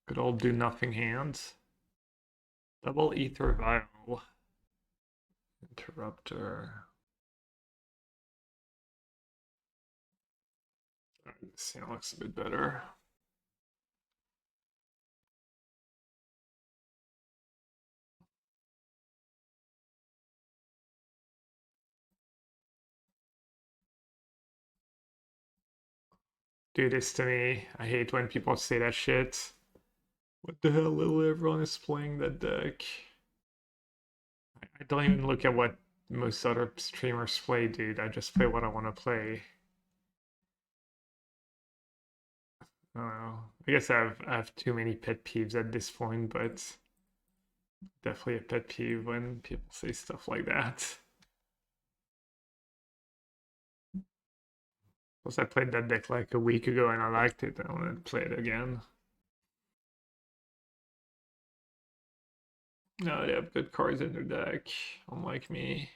Good old do nothing hands. Double Aether Vial. Interrupter. This hand looks a bit better. Do this to me. I hate when people say that shit. What the hell, little everyone is playing that deck. I don't even look at what most other streamers play, dude. I just play what I want to play. I don't know. I guess I have too many pet peeves at this point, but definitely a pet peeve when people say stuff like that. Plus, I played that deck like a week ago and I liked it. I want to play it again. No, they have good cards in their deck, unlike me.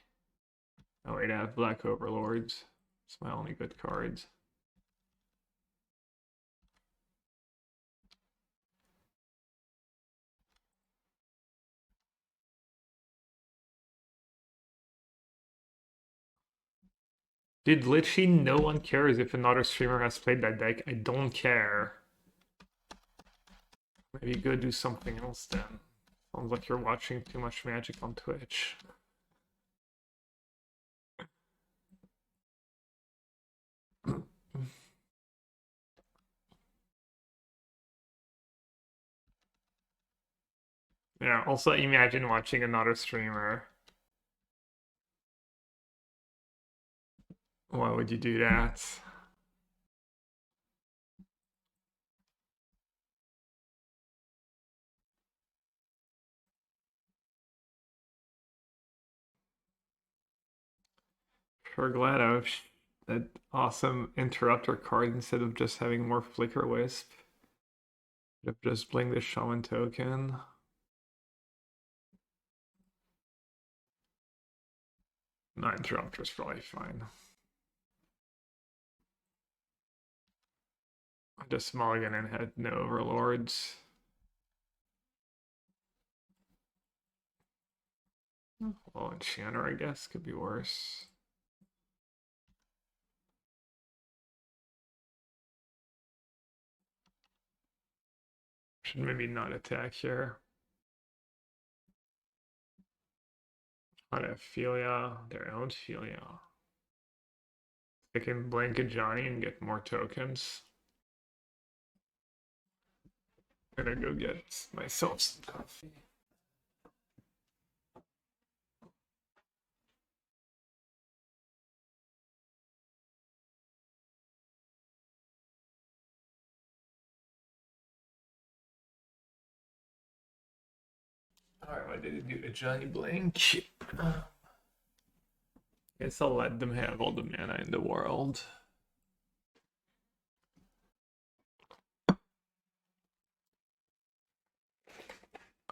Oh wait, I have Black Overlords. It's my only good cards. Dude, literally no one cares if another streamer has played that deck. I don't care. Maybe go do something else then. Sounds like you're watching too much Magic on Twitch. Yeah, also imagine watching another streamer. Why would you do that? Sure glad I have that awesome Interrupter card instead of just having more Flickerwisp. Could have just blinged the Shaman token. No, Interrupter's probably fine. I just mulligan and had no Overlords. Well, Enchanter, I guess, could be worse. Should maybe not attack here. I'd have Phelia, their own Phelia. I can blanket Johnny and get more tokens. I'm gonna go get myself some coffee. Alright, why did it do a Johnny Blank? Guess I'll let them have all the mana in the world.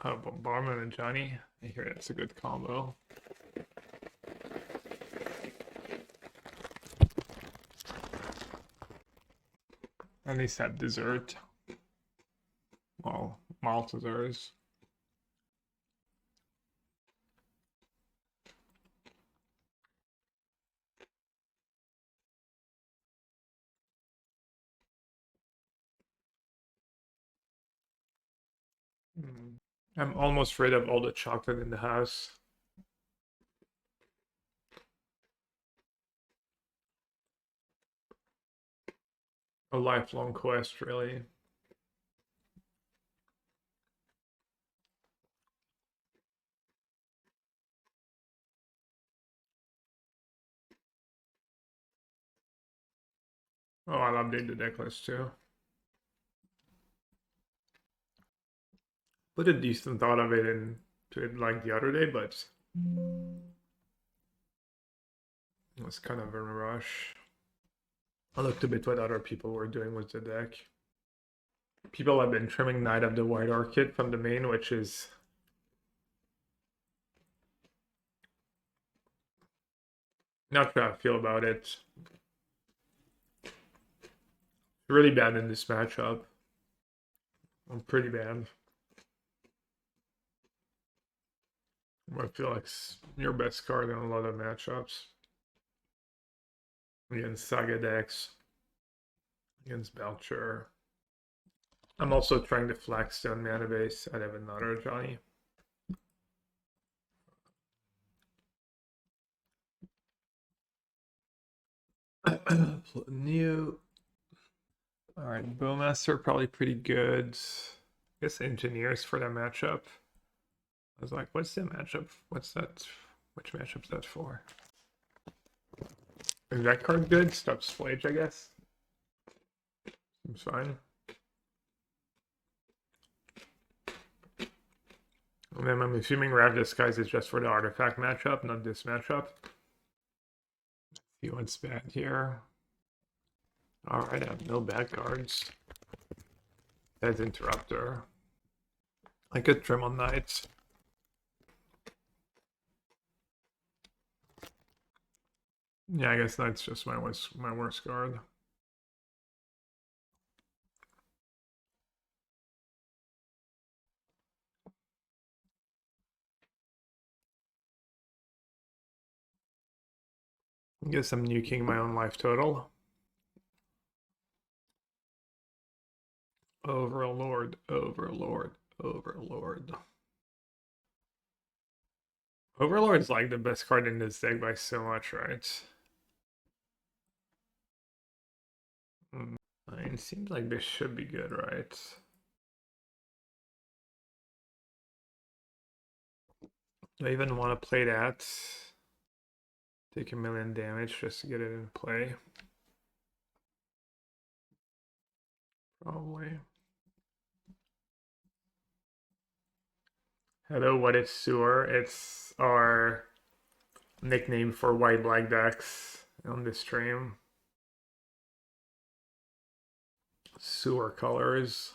Oh, Bombardment and Johnny. I hear that's a good combo. At least have dessert. Well, Maltesers. I'm almost rid of all the chocolate in the house. A lifelong quest, really. Oh, I'll update the deck list too. Put a decent thought of it into it like the other day, but it was kind of a rush. I looked a bit what other people were doing with the deck. People have been trimming Knight of the White Orchid from the main, which is not sure how I feel about it. Really bad in this matchup. I'm pretty bad. I feel like your best card in a lot of matchups. Against Saga decks. Against Belcher. I'm also trying to Flagstone mana base. I'd have another Johnny. New. Alright, Bowmaster probably pretty good. I guess Engineers for that matchup. I was like, what's the matchup? What's that? Which matchup's that for? Is that card good? Stop Splage, I guess. Seems fine. And then I'm assuming Rav Disguise is just for the artifact matchup, not this matchup. Let's see what's bad here. Alright, I have no bad cards. Aven Interrupter. I could trim on Knights. Yeah, I guess Knight's just my worst card. I guess I'm nuking my own life total. Overlord, Overlord, Overlord. Overlord's like the best card in this deck by so much, right? I mean, it seems like this should be good, right? Do I even want to play that? Take 1,000,000 damage just to get it in play. Probably. Hello, what is Sewer? It's our nickname for white-black decks on this stream. Sewer colors.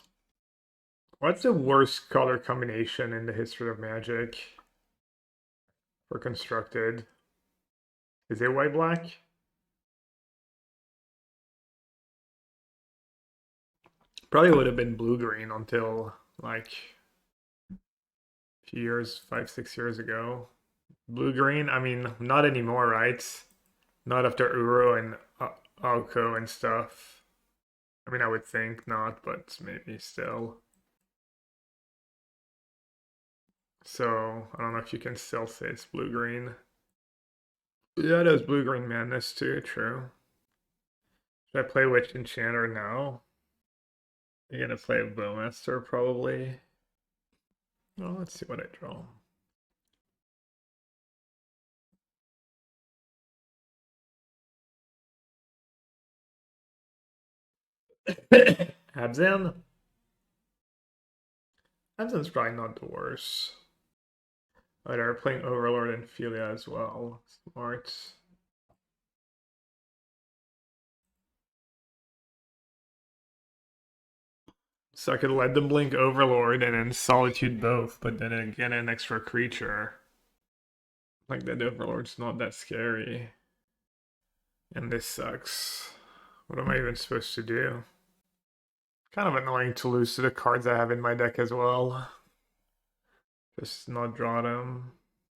What's the worst color combination in the history of Magic for constructed? Is it white-black? Probably would have been blue-green until like a few years, 5, 6 years ago. Blue-green, I mean, not anymore, right? Not after Uro and Alco and stuff. I mean, I would think not, but maybe still. So, I don't know if you can still say it's blue-green. Yeah, there's blue-green madness too, true. Should I play which Enchanter now? You're gonna play Bowmaster, probably. Well, let's see what I draw. Abzan? Abzan's probably not the worst. Oh, they're playing Overlord and Phelia as well. Smart. So I could let them blink Overlord and then Solitude both, but then again an extra creature. Like that Overlord's not that scary. And this sucks. What am I even supposed to do? Kind of annoying to lose to the cards I have in my deck as well. Just not draw them.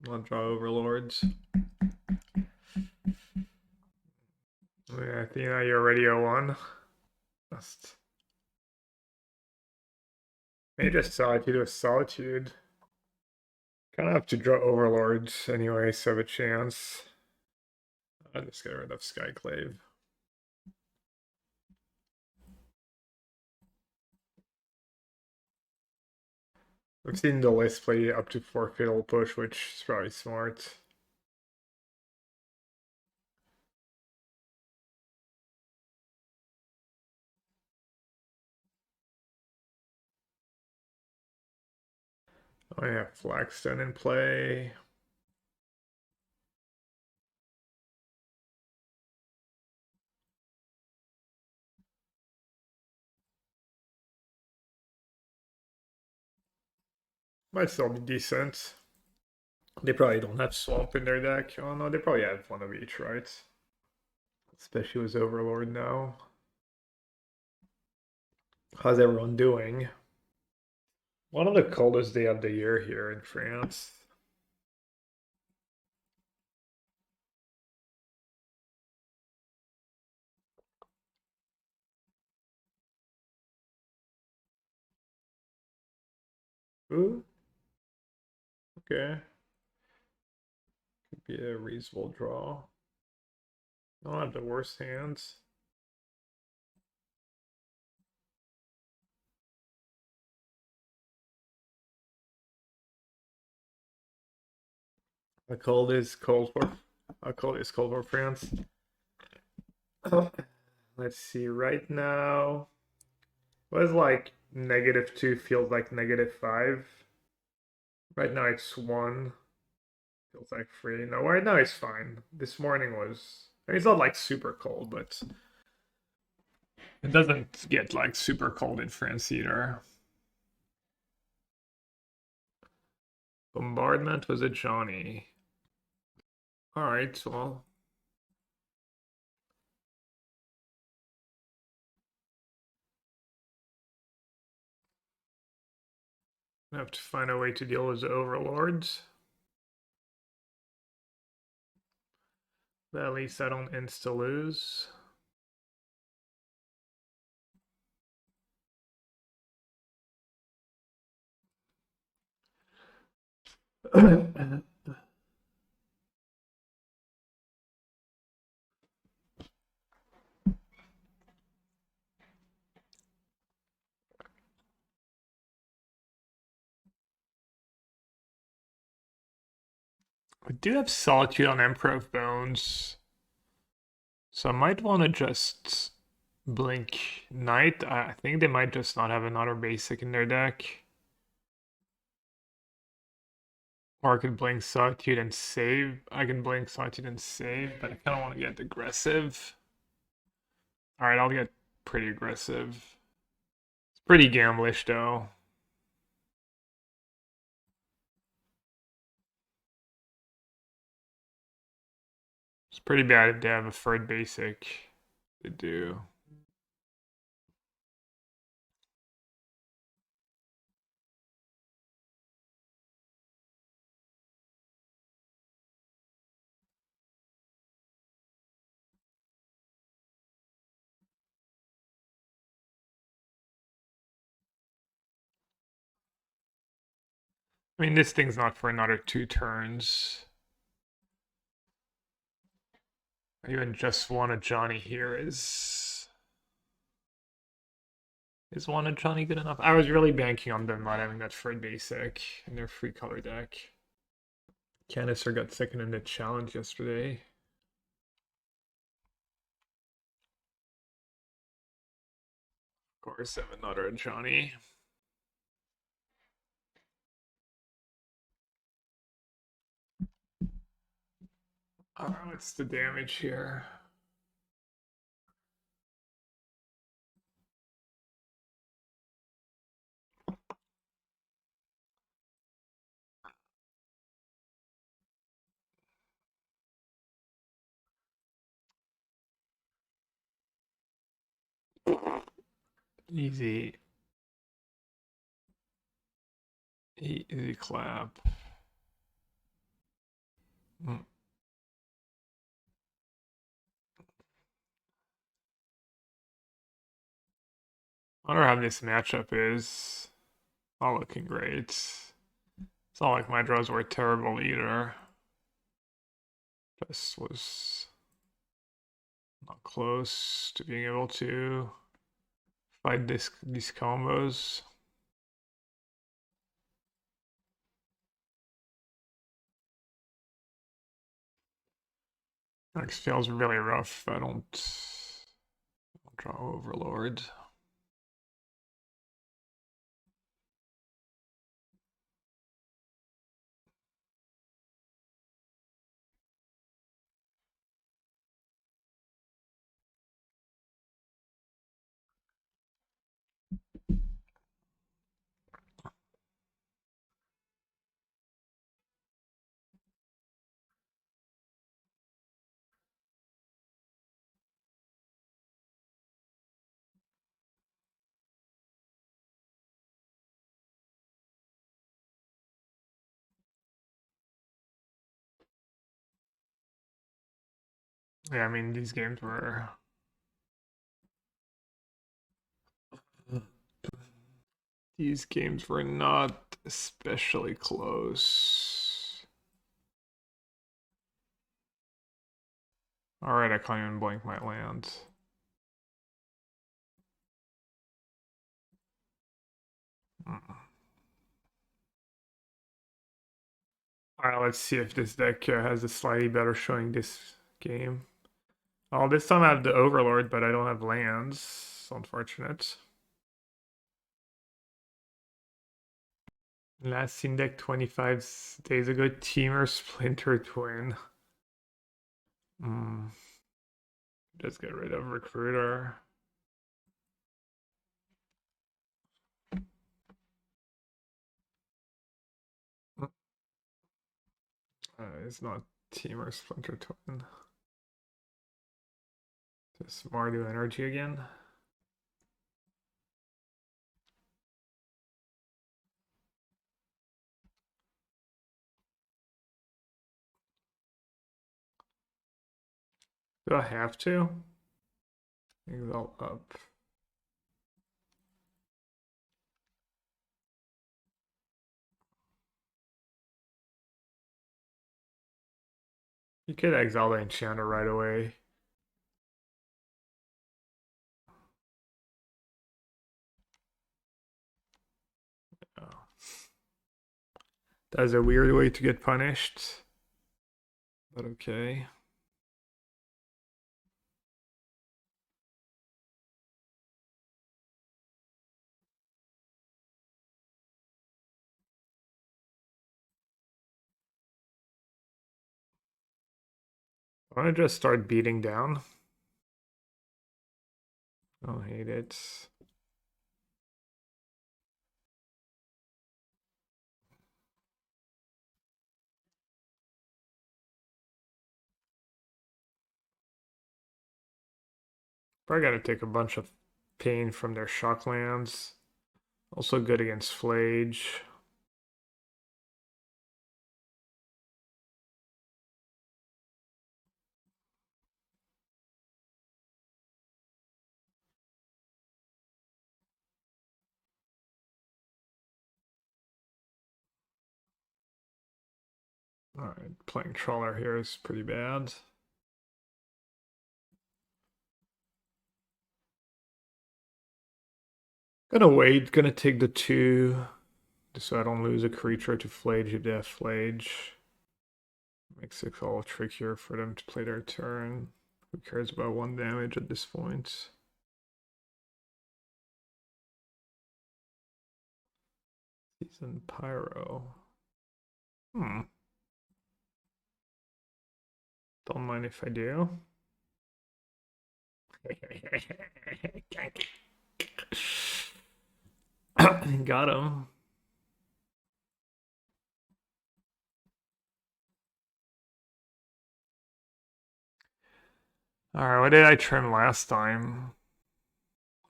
Not draw Overlords. Yeah, Athena, you're already 0-1. Just... Maybe just Solitude with Solitude. Kind of have to draw Overlords anyway, so I have a chance. I'll just get rid of Skyclave. I've seen the list play up to 4 Fatal Push, which is probably smart. I have Flagstone in play. Might still be decent. They probably don't have Swamp in their deck. Oh no, they probably have one of each, right? Especially with Overlord now. How's everyone doing? One of the coldest day of the year here in France. Ooh, okay. Could be a reasonable draw. Don't have the worst hands. How cold is cold for? How cold is cold for France? Let's see. Right now, was like -2 feels like -5. Right now it's 1. Feels like 3. No, right now it's fine. This morning was. I mean, it's not like super cold, but it doesn't get like super cold in France either. Bombardment was a Johnny. Alright, well. I have to find a way to deal with the overlords. But at least I don't insta lose. I do have Solitude on Emperor of Bones. So I might want to just blink Knight. I think they might just not have another basic in their deck. Or I could blink Solitude and save. I can blink Solitude and save, but I kind of want to get aggressive. Alright, I'll get pretty aggressive. It's pretty gamblish though. It's pretty bad if they have a third basic to do. I mean, this thing's not for another 2 turns. Even just one of Johnny here is one of Johnny good enough? I was really banking on them not having that third basic in their 3-color deck. Canister got second in the challenge yesterday. Of course, I have another Johnny. What's the damage here? Easy. Easy clap. Mm. I wonder how this matchup is. All looking great. It's not like my draws were terrible either. Just was not close to being able to fight these combos. Next feels really rough if I don't draw Overlord. Yeah, I mean, these games were... These games were not especially close. Alright, I can't even blink my land. Alright, let's see if this deck has a slightly better showing this game. Oh, this time I have the Overlord, but I don't have lands. It's unfortunate. Last seen deck 25 days ago, Teamer Splinter Twin. Just get rid of Recruiter. It's not Teamer Splinter Twin. Just Mardu Energy again. Do I have to? Exalt up. You could exile the Enchanter right away. Oh. That's a weird way to get punished. But okay. I want to just start beating down. I don't hate it. Probably gotta take a bunch of pain from their shocklands. Also good against Flage. Alright, playing Trawler here is pretty bad. Gonna wait, gonna take the 2. Just so I don't lose a creature to Flage or Death Flage. Makes it all trickier for them to play their turn. Who cares about 1 damage at this point? Season Pyro. Don't mind if I do. Got him. Alright, what did I trim last time?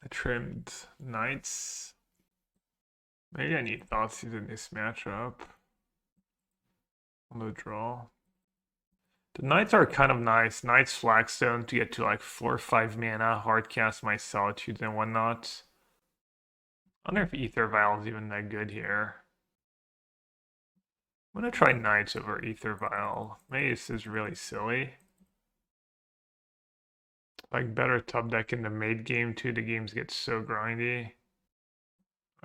I trimmed Knights. Maybe I need Thoughtseize in this matchup. On the draw. The Knights are kind of nice. Knights Flagstone to get to like 4 or 5 mana, hardcast my Solitudes and whatnot. I wonder if Aether Vial is even that good here. I'm gonna try Knights over Aether Vial. Maybe this is really silly. Like better top deck in the mid game too. The games get so grindy.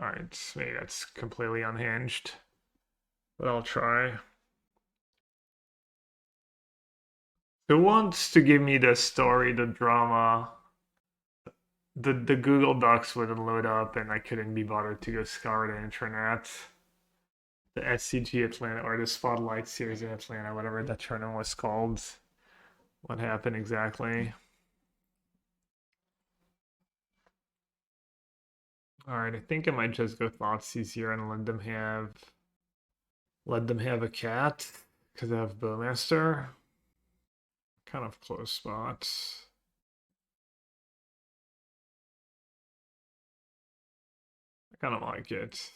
Alright, maybe that's completely unhinged. But I'll try. Who wants to give me the story, the drama? The Google Docs wouldn't load up and I couldn't be bothered to go scour the internet. The SCG Atlanta or the Spotlight Series in Atlanta, whatever that tournament was called. What happened exactly? Alright, I think I might just go Thoughtseize here and let them have a cat. Because I have Bowmaster. Kind of close spots. I kind of like it.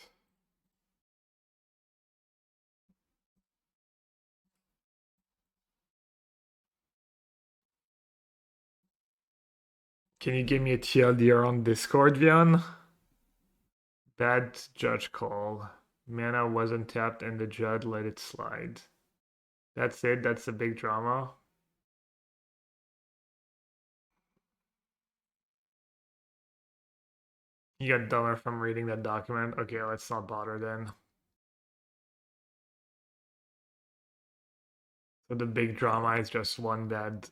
Can you give me a TLDR on Discord, Vian? Bad judge call. Mana wasn't tapped and the judge let it slide. That's it? That's the big drama? You got dumber from reading that document? Okay, let's not bother then. So the big drama is just one bad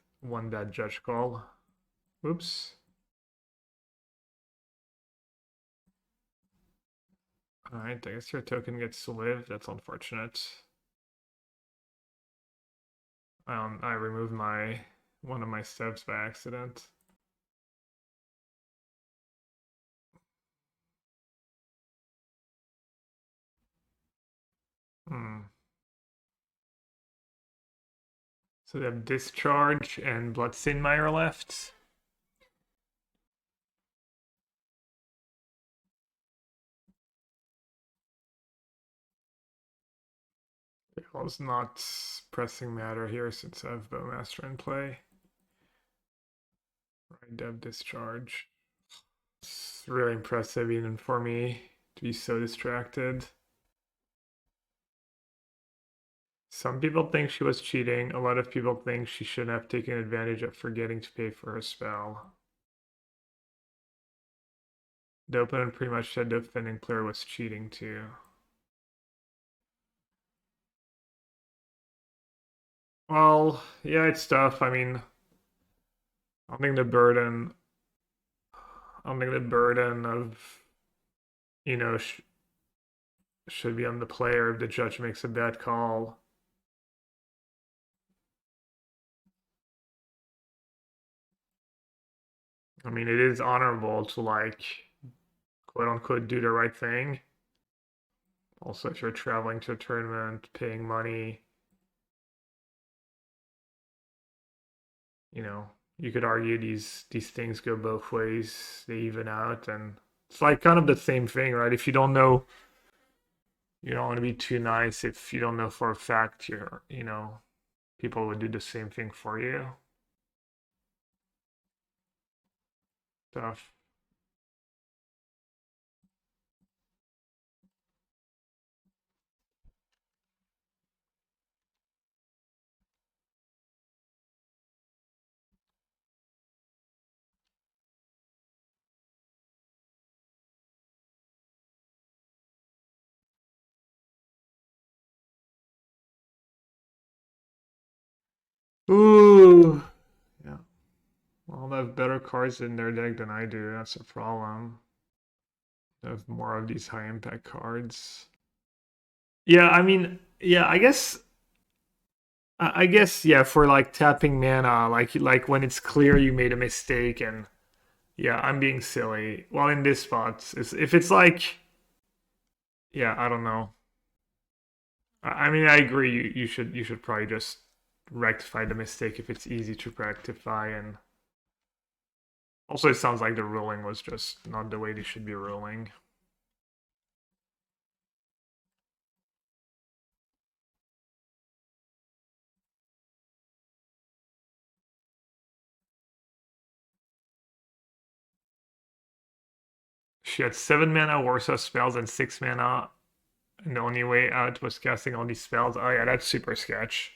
judge call. Oops. Alright, I guess your token gets to live. That's unfortunate. I removed one of my steps by accident. So they have Discharge and Bloodstained Mire left. Well, it's not pressing matter here since I have Bowmaster in play. Right, Dev Discharge. It's really impressive even for me to be so distracted. Some people think she was cheating. A lot of people think she shouldn't have taken advantage of forgetting to pay for her spell. The opponent pretty much said the offending player was cheating too. Well, yeah, it's tough. I mean, I don't think the burden of, you know, should be on the player if the judge makes a bad call. I mean, it is honorable to, like, quote unquote, do the right thing. Also, if you're traveling to a tournament, paying money, you know, you could argue these things go both ways. They even out, and it's like kind of the same thing, right? If you don't know, you don't want to be too nice. If you don't know for a fact, you know, people would do the same thing for you. Tough. Ooh. Yeah. Well, they have better cards in their deck than I do. That's a problem. They have more of these high impact cards. Yeah, I mean, yeah, I guess, yeah, for like tapping mana, like when it's clear you made a mistake, and yeah, I'm being silly. Well, in this spot, if it's like, yeah, I don't know. I mean, I agree. You should probably just rectify the mistake if it's easy to rectify, and also it sounds like the ruling was just not the way they should be ruling. She had 7 mana Warsaw spells and 6 mana, and the only way out was casting all these spells. Oh yeah, that's super sketch.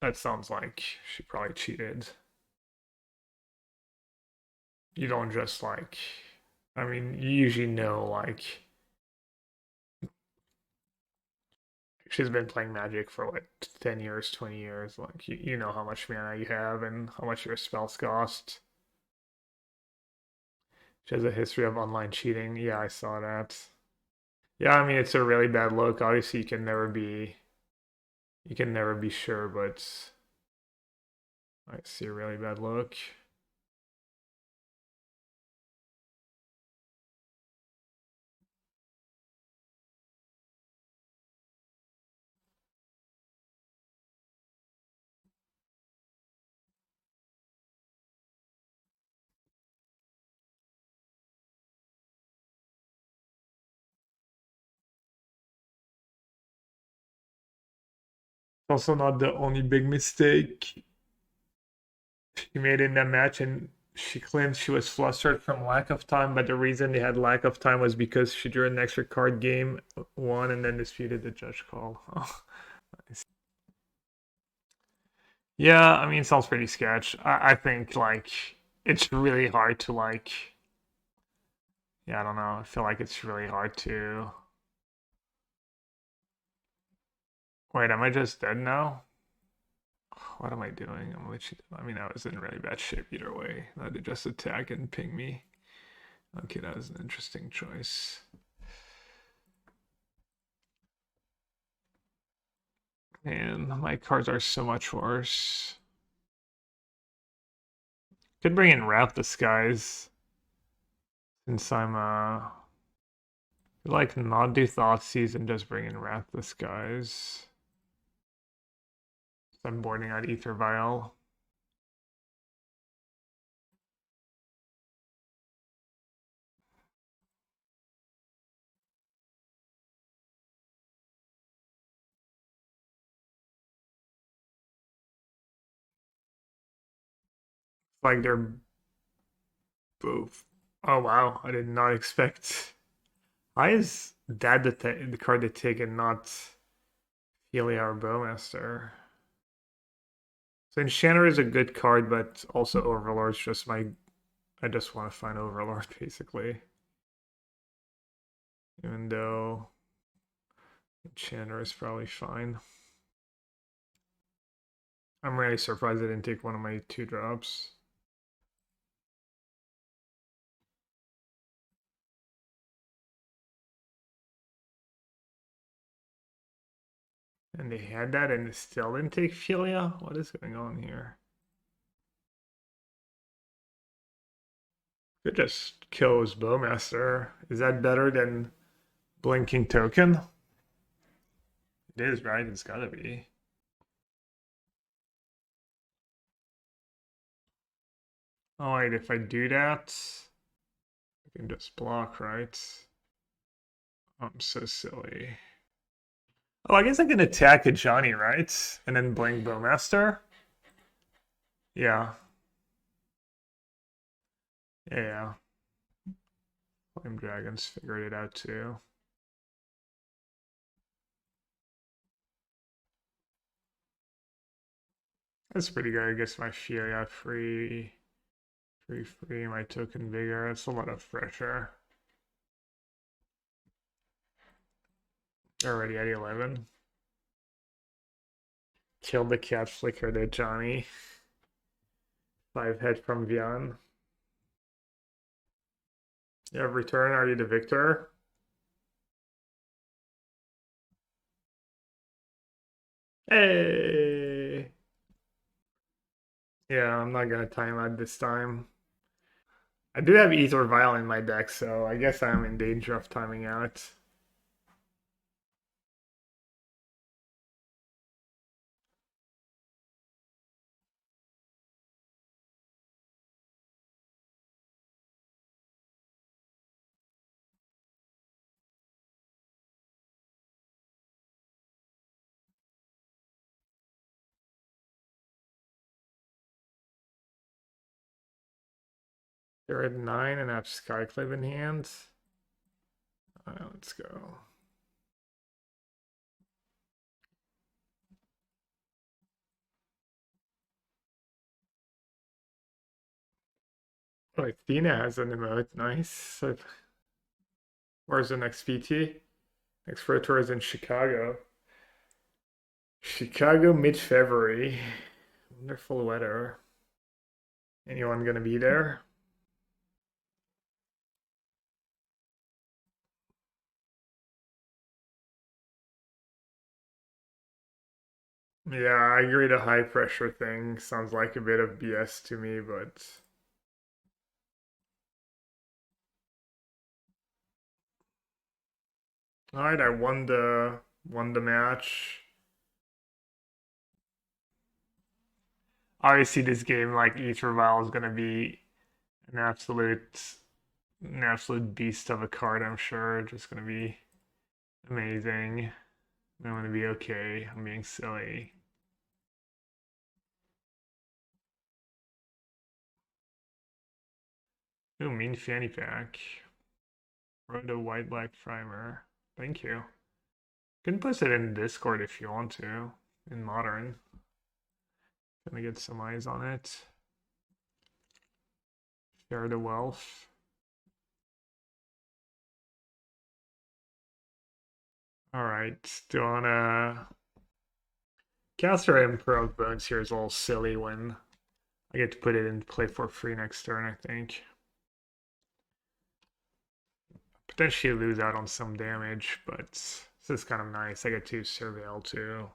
That sounds like she probably cheated. You don't just like, I mean, you usually know, like, she's been playing Magic for what, 10 years, 20 years. Like, you know how much mana you have and how much your spells cost. She has a history of online cheating. Yeah, I saw that. Yeah, I mean, it's a really bad look. Obviously, you can never be sure, but I see a really bad look. Also not the only big mistake he made in that match, and She claimed she was flustered from lack of time, but the reason they had lack of time was because she drew an extra card game, won, and then disputed the judge call. Oh, nice. Yeah, I mean, sounds pretty sketch. I think, like, it's really hard to, like, yeah, I don't know. I feel like it's really hard to. Wait, am I just dead now? What am I doing? I mean, I was in really bad shape either way. I had to just attack and ping me. Okay, that was an interesting choice. And my cards are so much worse. Could bring in Wrath Disguise. Since I'm like not do Thoughtseize and just bring in Wrath Disguise. So I'm boarding out Aether Vial. Like they're both. Oh wow, I did not expect. Why is that the card to take and not Phelia or Bowmaster? So Enchanter is a good card, but also Overlord's just my. I just want to find Overlord basically. Even though Enchanter is probably fine. I'm really surprised I didn't take one of my 2-drops. And they had that and still didn't take Phelia? What is going on here? Could just kill his Bowmaster. Is that better than Blinking Token? It is, right? It's gotta be. Oh wait, if I do that, I can just block, right? I'm so silly. Oh, I guess I can attack a Johnny, right? And then blink Bowmaster? Yeah. Yeah. Flame Dragons figured it out too. That's pretty good. I guess my Phelia free, my token vigor. That's a lot of pressure. Already at 11. Killed the cat, flickered at Johnny. 5 head from Vian. You have return. Are you the victor? Hey! Yeah, I'm not gonna time out this time. I do have Aether Vial in my deck, so I guess I'm in danger of timing out. They're at 9 and I have Skyclave in hand. Alright, let's go. Oh, Athena has an emote. Nice. Where's the next PT? Next Pro Tour is in Chicago. Chicago mid-February. Wonderful weather. Anyone gonna be there? Yeah, I agree the high pressure thing sounds like a bit of BS to me, but alright, I won the match. Obviously this game like Aether Vial is gonna be an absolute beast of a card, I'm sure. Just gonna be amazing. I'm gonna be okay. I'm being silly. Ooh, mean fanny pack. Wrote a white-black primer. Thank you. Can post it in Discord if you want to. In Modern. Gonna get some eyes on it. Share the wealth. Alright, do you wanna... Caster Emperor of Bones here is a little silly when I get to put it in play for free next turn, I think. Potentially lose out on some damage, but this is kind of nice. I get to Surveil too.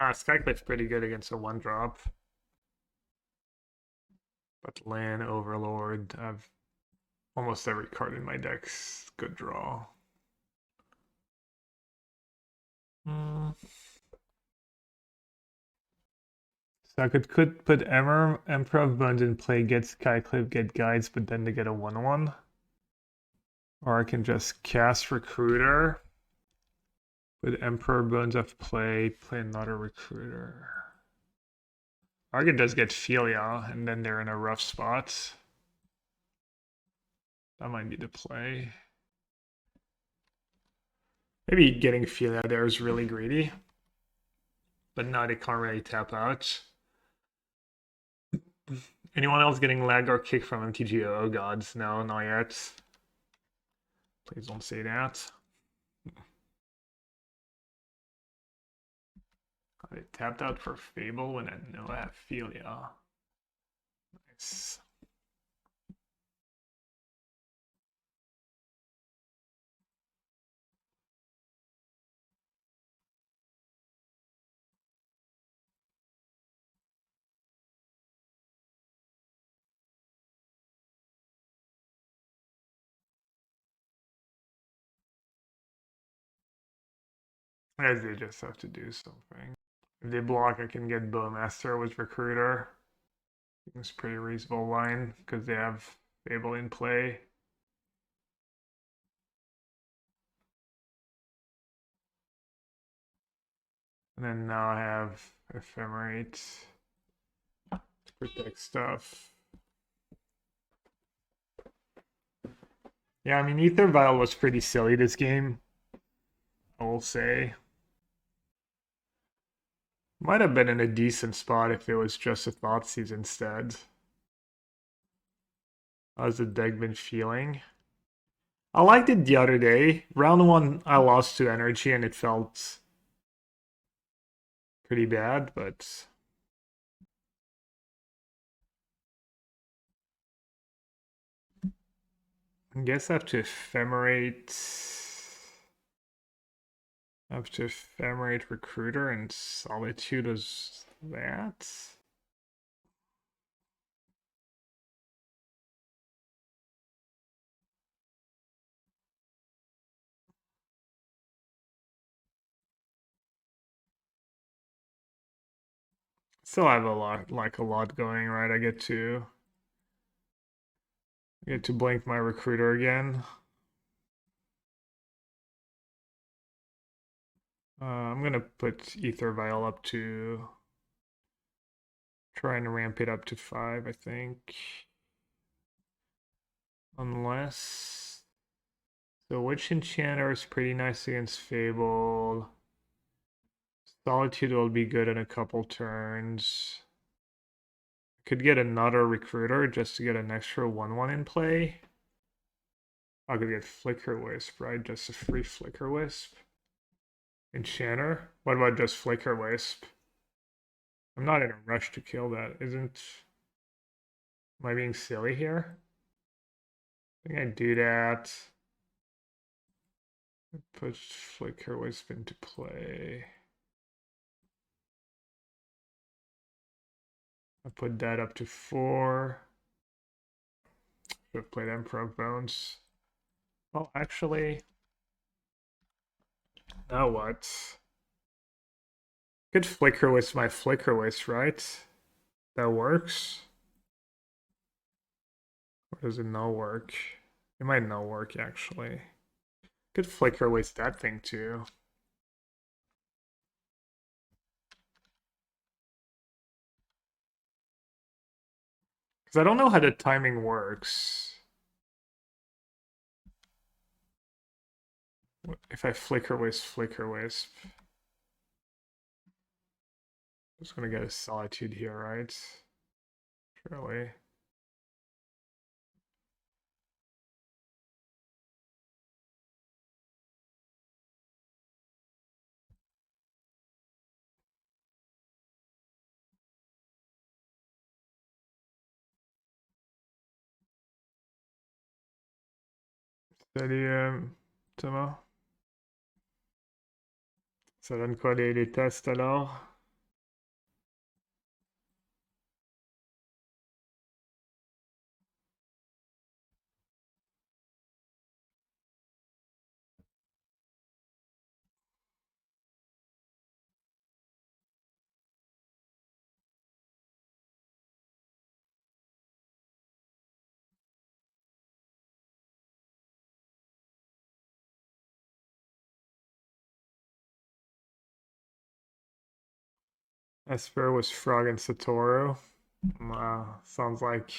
Skyclave's pretty good against a 1-drop. But land, Overlord, I have almost every card in my deck's good draw. So I could put Emperor of Bones in play, get Skyclave, get Guides, but then to get a 1/1. Or I can just cast Recruiter, put Emperor Bones off play, play another Recruiter. Orchid does get Phelia, and then they're in a rough spot. That might be the play. Maybe getting Phelia there is really greedy. But now they can't really tap out. Anyone else getting lag or kick from MTGO? Oh gods, no, not yet. Please don't say that. They tapped out for Fable when I know I have Phelia. Nice. I guess they just have to do something. If they block, I can get Bowmaster with Recruiter. It's a pretty reasonable line because they have Fable in play. And then now I have Ephemerate to protect stuff. Yeah, I mean, Aether Vial was pretty silly this game, I will say. Might have been in a decent spot if it was just a Thoughtseize instead. How's the deck been feeling? I liked it the other day. Round 1, I lost 2 energy and it felt pretty bad, but... I guess I have to Ephemerate... Recruiter and Solitude as that. Still have a lot going, right? I get to blink my Recruiter again. I'm gonna put Aether Vial up to try and ramp it up to 5, I think. Unless... So Witch Enchanter is pretty nice against Fable. Solitude will be good in a couple turns. Could get another Recruiter just to get an extra 1/1 in play. I could get Flickerwisp, right? Just a free Flickerwisp. Enchanter? What about just Flickerwisp? I'm not in a rush to kill that, isn't... Am I being silly here? I think I do that. Put Flickerwisp into play. I put that up to 4. Should have played Emperor of Bones. Well, actually... Now what? Could Flickerwisp my Flickerwisp, right? That works? Or does it not work? It might not work actually. Could Flickerwisp that thing too. Because I don't know how the timing works. If I Flickerwisp. I'm just gonna get a Solitude here, right? Surely. Salut Thomas. Ça donne quoi les tests alors? Esper was Frog and Satoru. Sounds like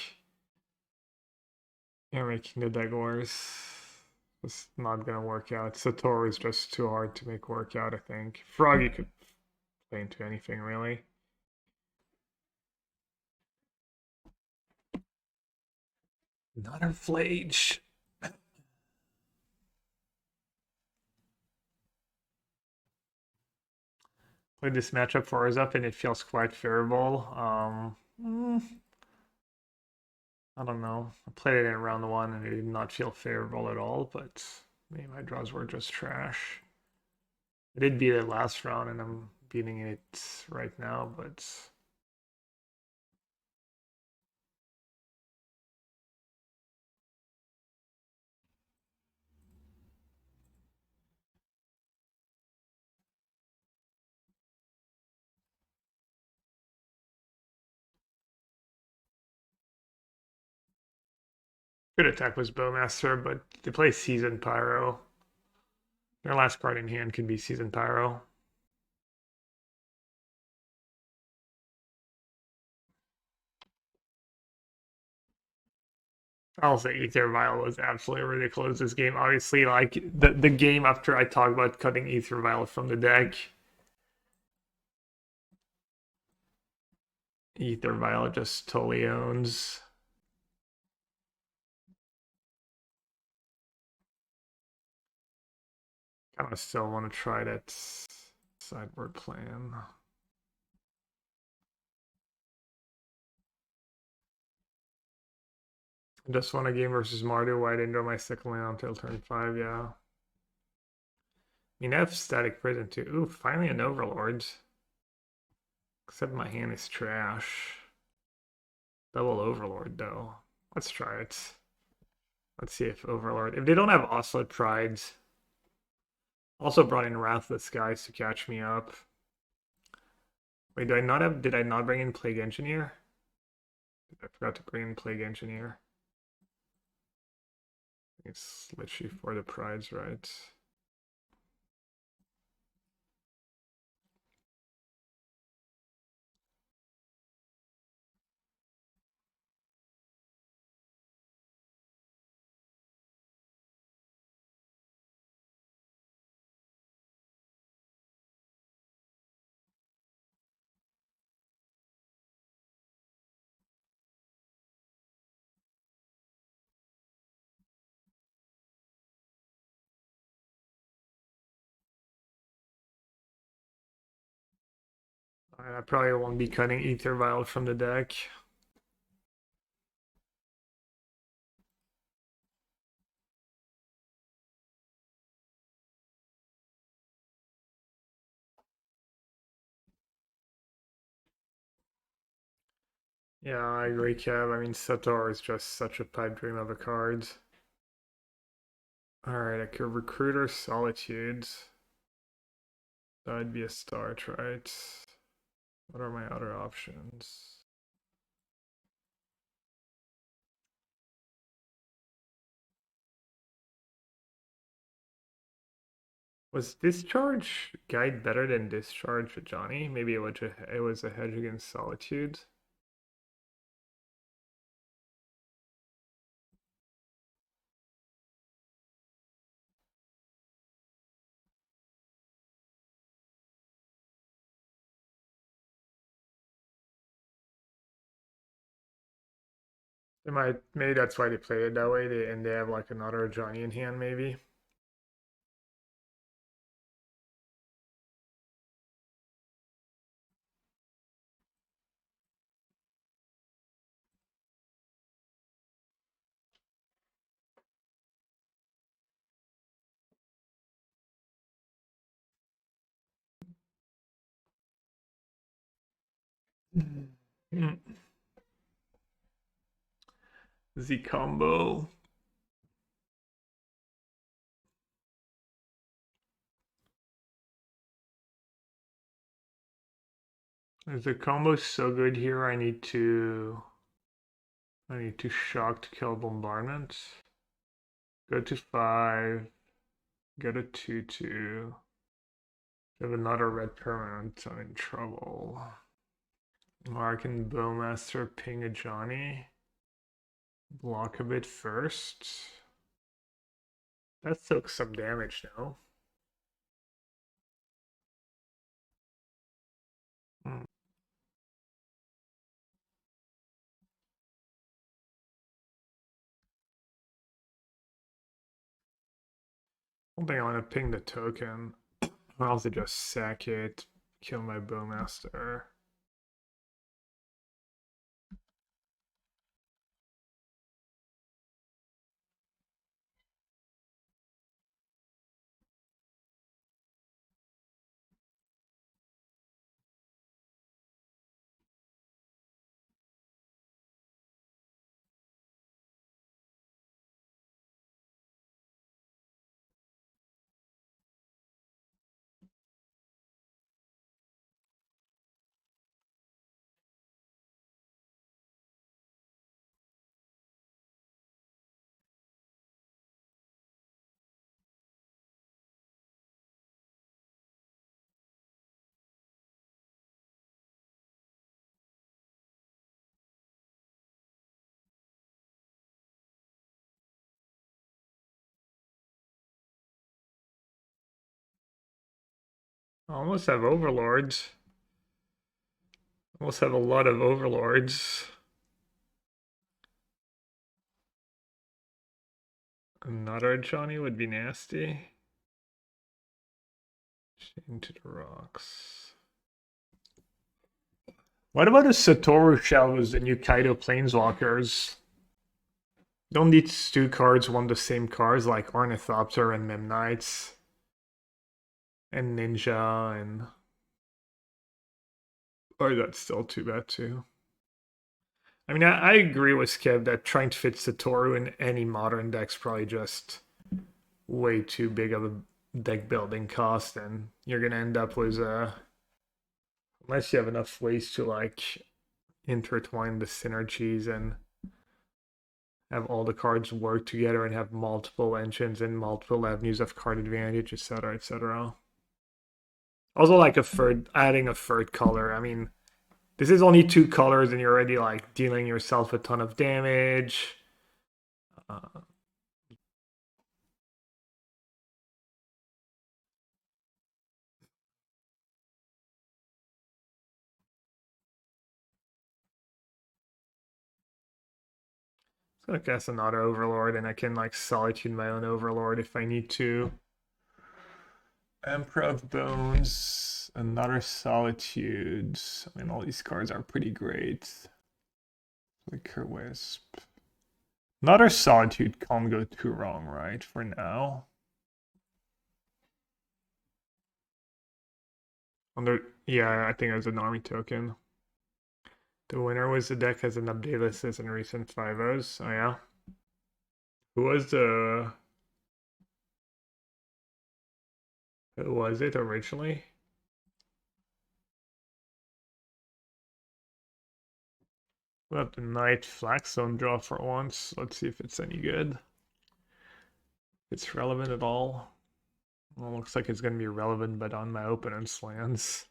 you're making the deck worse. It's not gonna work out. Satoru is just too hard to make work out, I think. Frog you could play into anything really. Not a Flage. Played this matchup for Urza and it feels quite favorable. I don't know. I played it in round 1 and it did not feel favorable at all, but maybe my draws were just trash. I did beat it last round and I'm beating it right now, but good attack was Bowmaster, but they play Seasoned Pyro. Their last card in hand can be Seasoned Pyro. I'll say Aether Vial was absolutely ridiculous this game. Obviously, like the game after I talked about cutting Aether Vial from the deck. Aether Vial just totally owns. Kind of still want to try that sideboard plan. Just won a game versus Mardu. Why I didn't draw my second land until turn 5, yeah. I mean, I have Static Prison too. Ooh, finally an Overlord. Except my hand is trash. Double Overlord, though. Let's try it. Let's see if Overlord... If they don't have Oslet Prides... Also brought in Wrath of the Skies to catch me up. Wait, do I not have... Did I not bring in Plague Engineer? I forgot to bring in Plague Engineer. It's literally for the prides, right? I probably won't be cutting Aether Vial from the deck. Yeah, I agree, Kev. I mean, Sator is just such a pipe dream of a card. Alright, I could Recruiter Solitude. That'd be a start, right? What are my other options? Was Discharge Guide better than Discharge for Johnny? Maybe it was a hedge against Solitude. Maybe that's why they played it that way. And they have like another Johnny in hand, maybe. Z combo. The combo's so good here. I need to shock to kill bombardment. Go to 5. Go to 2/2. Have another red permanent. I'm in trouble. Or I can Bowmaster ping a Johnny. Block a bit first. That soaks some damage now. I don't think I want to ping the token. Or else I just sack it, kill my Bowmaster. I almost have Overlords. Almost have a lot of Overlords. Another Johnny would be nasty. Into the rocks. What about the Satoru Shells, the new Kaido Planeswalkers? Don't these two cards want the same cards like Ornithopter and Memnites? And Ninja and... Or that's still too bad too. I mean, I agree with Kev that trying to fit Satoru in any modern deck's probably just way too big of a deck building cost, and you're gonna end up with unless you have enough ways to like intertwine the synergies and have all the cards work together and have multiple engines and multiple avenues of card advantage, etc., etc. Also, like adding a third color. I mean, this is only 2 colors, and you're already like dealing yourself a ton of damage. I'm gonna cast another Overlord, and I can like Solitude my own Overlord if I need to. Emperor of Bones, another Solitude. I mean, all these cards are pretty great. Flickerwisp. Another Solitude can't go too wrong, right? For now. Yeah, I think it was an army token. The winner was the deck has an update list as in recent 5-0s. Oh yeah. Who was it originally? We'll have the Knight Flagstone draw for once. Let's see if it's any good. If it's relevant at all. Well, looks like it's going to be relevant, but on my opponent's lands.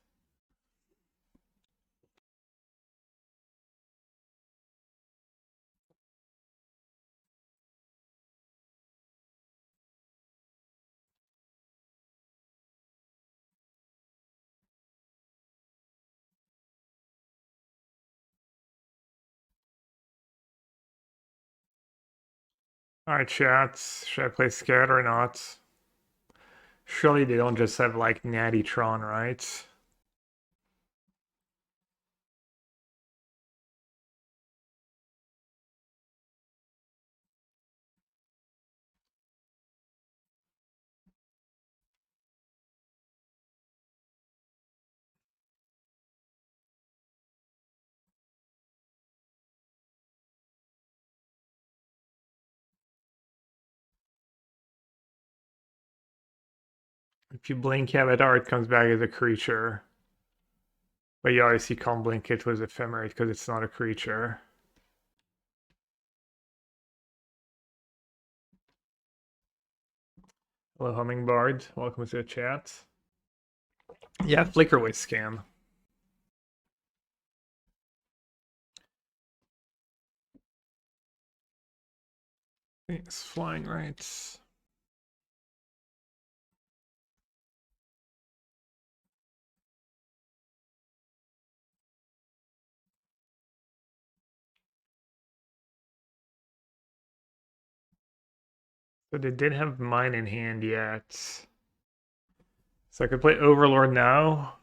Alright, chat. Should I play Scared or not? Surely they don't just have, like, Natty Tron, right? If you blink Avatar, it comes back as a creature. But you obviously can't blink it with Ephemerate because it's not a creature. Hello, Hummingbird. Welcome to the chat. Yeah, Flickerwisp can. It's flying right. So they did have mine in hand yet. So I could play Overlord now.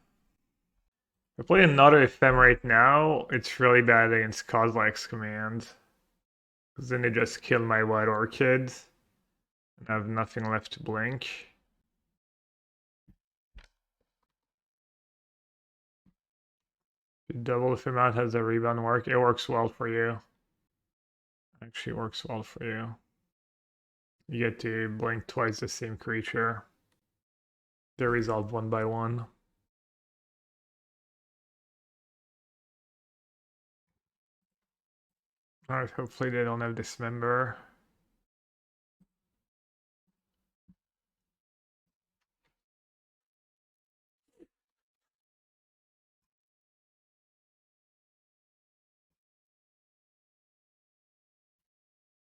If I play another Ephemerate now, it's really bad against Kozilek's command. Because then they just kill my White Orchid. And I have nothing left to blink. Double if amount has a rebound work. It works well for you. Actually works well for you. You get to blink twice the same creature. They're resolved one by one. Alright, hopefully they don't have Dismember.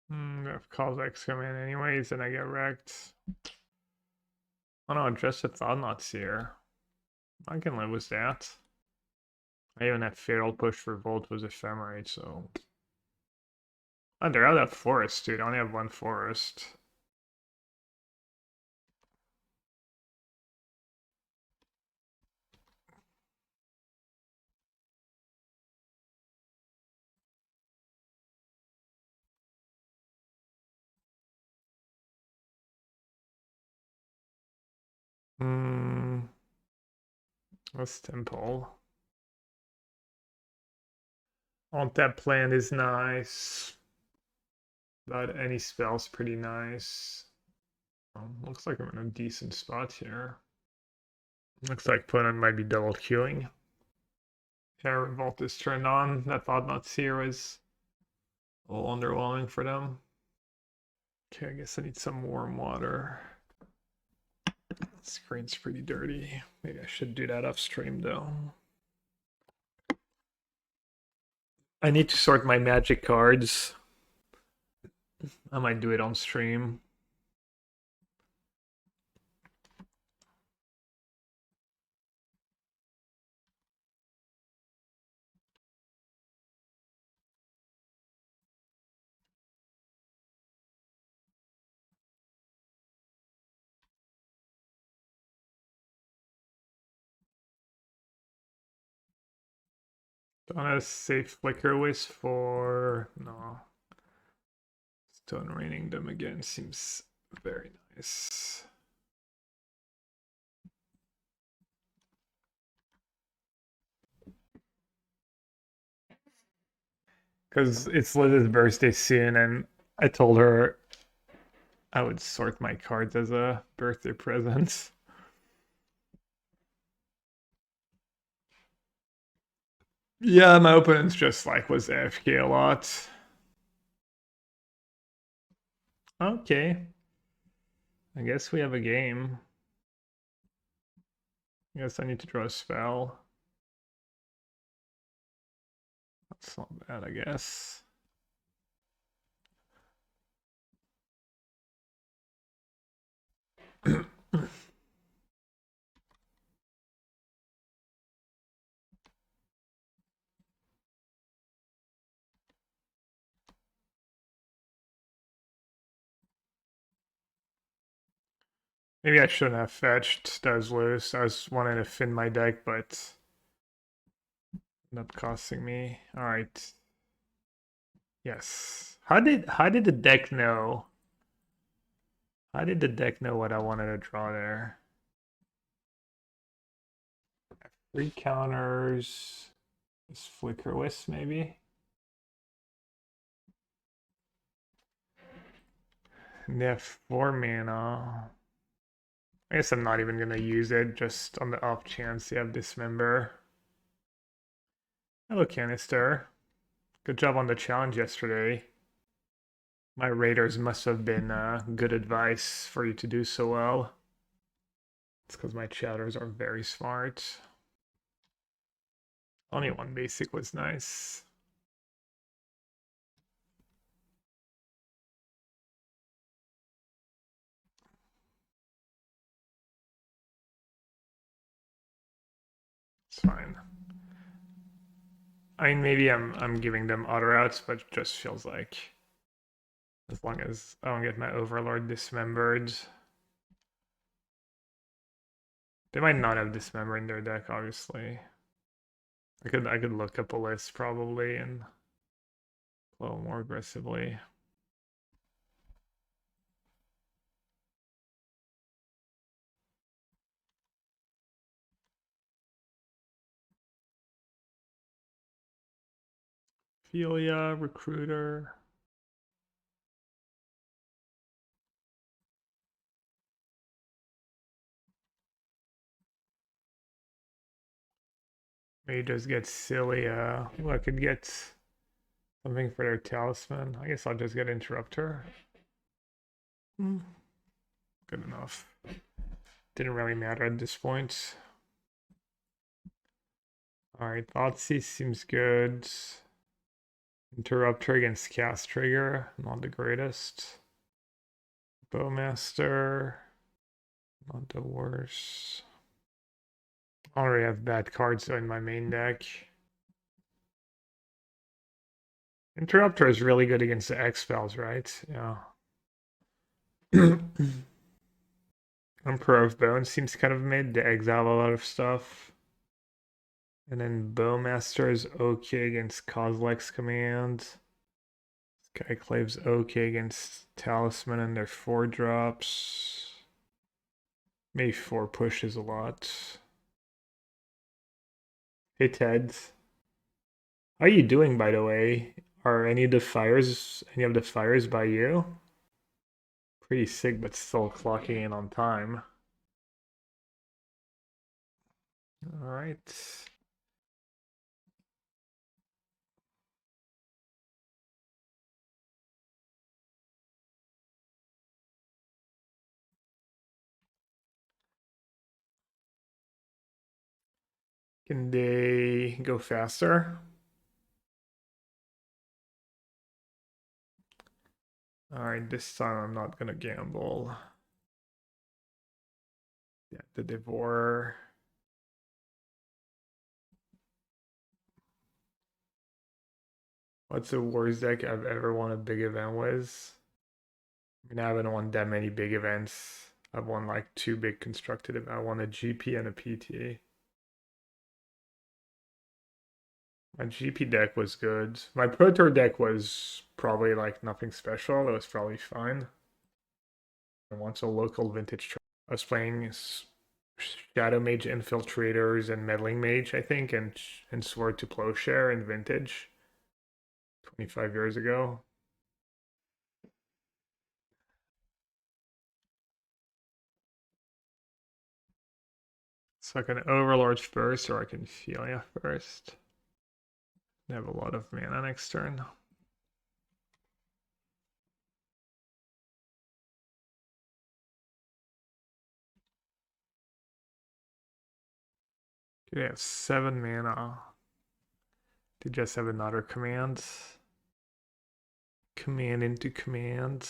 If Kozilek's come in anyways, then I get wrecked. Oh no, just a Thought-Knot Seer. I can live with that. I even have Feral Push for Volt with Ephemerate, so... Oh, they're out of forest, dude. I only have one forest. This temple. On that plan is nice. But any spell's pretty nice. Looks like I'm in a decent spot here. Looks like opponent might be double queuing. Yeah, Revolt is turned on. That Thought-Knot Seer was a little underwhelming for them. Okay, I guess I need some warm water. Screen's pretty dirty. Maybe I should do that off stream though. I need to sort my magic cards. I might do it on stream. Don't have a safe Flickerwisp for... No. Stone Raining them again seems very nice. Because it's Liz's birthday soon, and I told her I would sort my cards as a birthday present. Yeah, my opponent's just like was AFK a lot. Okay. I guess we have a game. Guess I need to draw a spell. That's not bad, I guess. Maybe I shouldn't have fetched those loose. I was wanting to fin my deck, but ended up costing me. Alright. Yes. How did the deck know? How did the deck know what I wanted to draw there? 3 counters. This Flickerwisp, maybe? And they have 4 mana. I guess I'm not even gonna use it, just on the off chance they have Dismember. Hello, Canister. Good job on the challenge yesterday. My raiders must have been good advice for you to do so well. It's because my chatters are very smart. Only 1 basic was nice. It's fine. I mean, maybe I'm giving them auto outs, but it just feels like as long as I don't get my Overlord dismembered. They might not have Dismember in their deck, obviously. I could look up a list probably and play more aggressively. Phelia, Recruiter. Maybe just get silly. I could get something for their talisman. I guess I'll just get Interrupter. Good enough. Didn't really matter at this point. Alright, Thoughtseize seems good. Interrupter against Cast Trigger, not the greatest. Bowmaster, not the worst. I already have bad cards in my main deck. Interrupter is really good against the X spells, right? Yeah. Emperor of Bones seems kind of mid to exile a lot of stuff. And then Bowmaster is okay against Kozilek's command. Skyclave's okay against Talisman and their 4-drops. Maybe 4 pushes a lot. Hey Ted. How are you doing, by the way? Are any of the fires by you? Pretty sick, but still clocking in on time. Alright. Can they go faster? Alright, this time I'm not gonna gamble. Yeah, the Devourer. What's the worst deck I've ever won a big event with? I mean, I haven't won that many big events. I've won like 2 big constructed events. I won a GP and a PT. My GP deck was good. My Pro Tour deck was probably like nothing special. It was probably fine. I want a local vintage. I was playing Shadow Mage Infiltrators and Meddling Mage, I think, and Sword to Plowshare in vintage 25 years ago. So I can Overlord first, or I can Phelia first. I have a lot of mana next turn. They have 7 mana. They just have another command. Command into command.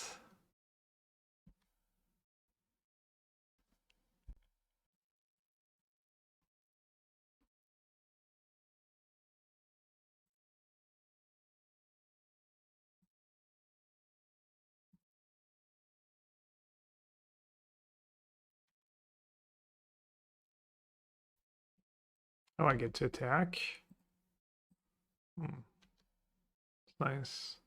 Oh, I get to attack. Nice.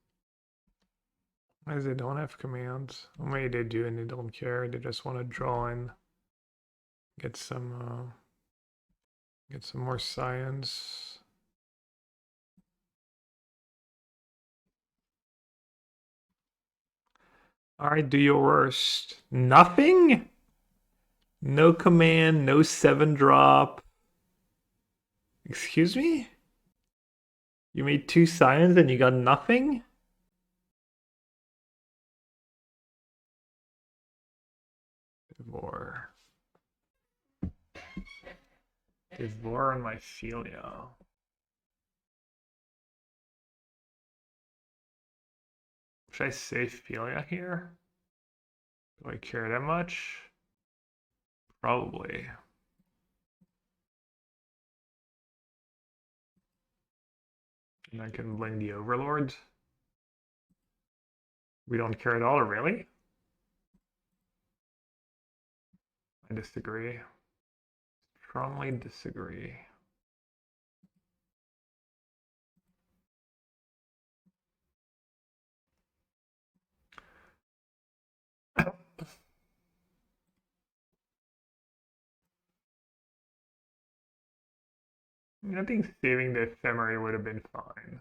As they don't have commands. Or maybe they do and they don't care. They just want to draw and get some more science. Alright, do your worst. Nothing? No command, no 7-drop. Excuse me? You made 2 science and you got nothing? Devour on my Phelia. Should I save Phelia here? Do I care that much? Probably. And I can bring the Overlord. We don't care at all, really? I disagree. Strongly disagree. I think saving the Ephemerate would have been fine.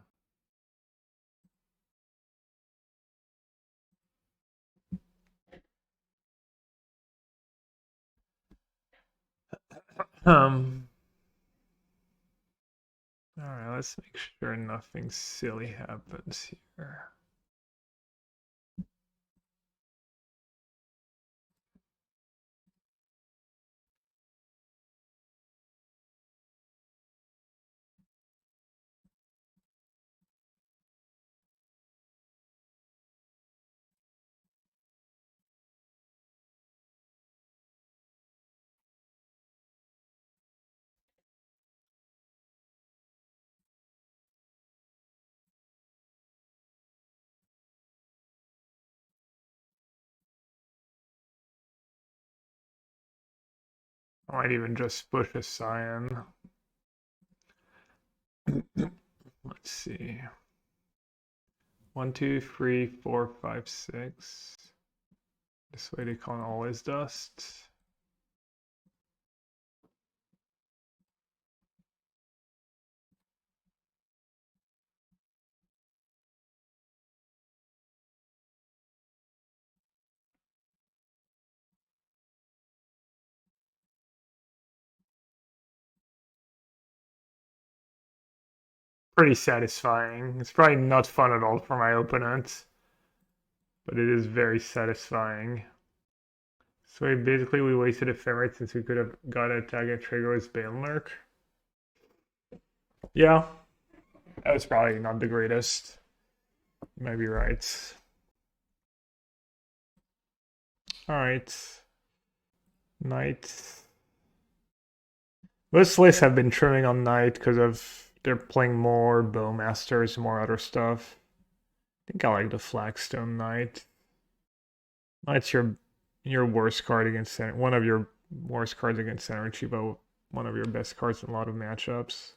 Alright, let's make sure nothing silly happens here. I might even just push a Scion. Let's see. 1, 2, 3, 4, 5, 6. This way they can't always dust. Pretty satisfying. It's probably not fun at all for my opponent, but it is very satisfying. So basically we wasted Ephemerate since we could have got a target trigger with Balemurk. Yeah, that was probably not the greatest. You might be right. Alright. Knight. Most lists have been trimming on Knight because of they're playing more Bowmasters, more other stuff. I think I like the Flagstone Knight. Knight's your worst card against one of your worst cards against energy, but one of your best cards in a lot of matchups.